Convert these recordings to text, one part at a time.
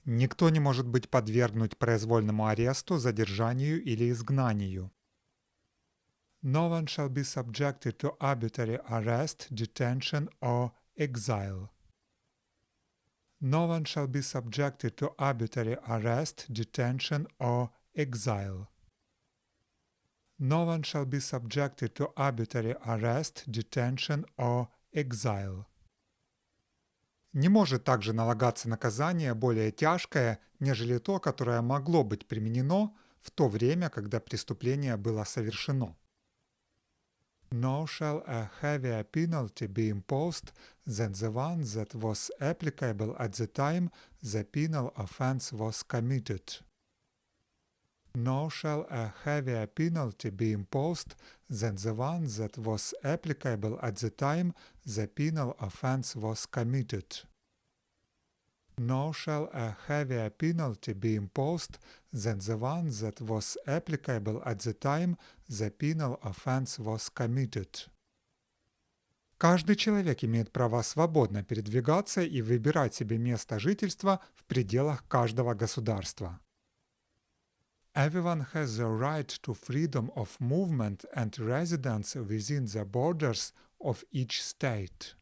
Никто не может быть подвергнут произвольному аресту, задержанию или изгнанию. No one shall be subjected to arbitrary arrest, detention or exile. No one shall be subjected to arbitrary arrest, detention or exile. No one shall be subjected to arbitrary arrest, detention or exile. Не может также налагаться наказание более тяжкое, нежели то, которое могло быть применено в то время, когда преступление было совершено. Nor shall a heavier penalty be imposed than the one that was applicable at the time the penal offence was committed. Nor shall a heavier penalty be imposed than the one that was applicable at the time the penal offence was committed. Nor shall a heavier penalty be imposed than the one that was applicable at the time the penal offence was committed. Каждый человек имеет право свободно передвигаться и выбирать себе место жительства в пределах каждого государства. Everyone has the right to freedom of movement and residence within the borders of each state.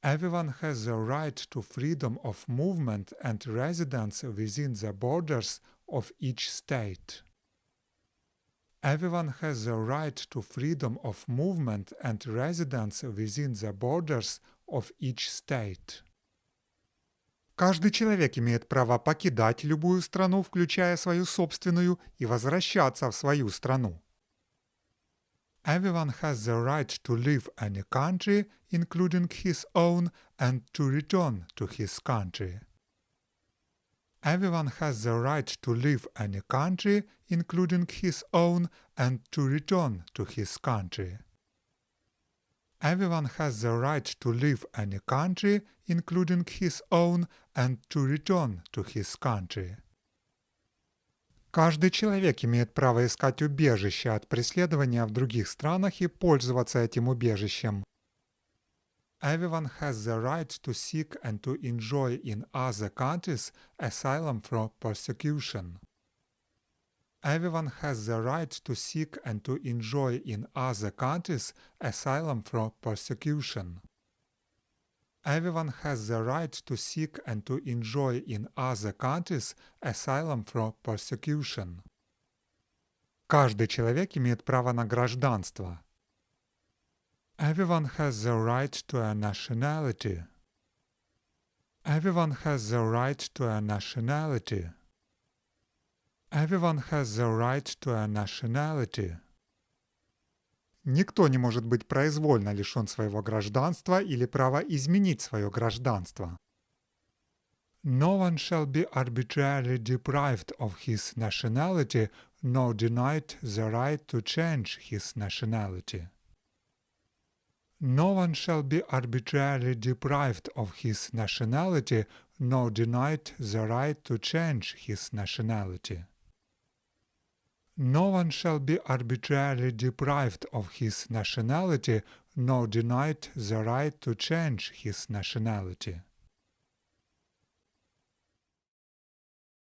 Everyone has the right to freedom of movement and residence within the borders of each state. Everyone has the right to freedom of movement and residence within the borders of each state. Каждый человек имеет право покидать любую страну, включая свою собственную, и возвращаться в свою страну. Everyone has the right to leave any country, including his own, and to return to his country. Everyone has the right to leave any country, including his own, and to return to his country. Everyone has the right to leave any country, including his own, and to return to his country. Каждый человек имеет право искать убежище от преследования в других странах и пользоваться этим убежищем. Everyone has the right to seek and to enjoy in other countries asylum from persecution. Everyone has the right to seek and to enjoy in other countries asylum from persecution. Everyone has the right to seek and to enjoy in other countries asylum from persecution. Каждый человек имеет право на гражданство. Everyone has the right to a nationality. Everyone has the right to a nationality. Everyone has the right to a nationality. Никто не может быть произвольно лишен своего гражданства или права изменить свое гражданство. No one shall be arbitrarily deprived of his nationality, nor denied the right to change his nationality. No one shall be arbitrarily deprived of his nationality, nor denied the right to change his nationality. No one shall be arbitrarily deprived of his nationality, nor denied the right to change his nationality.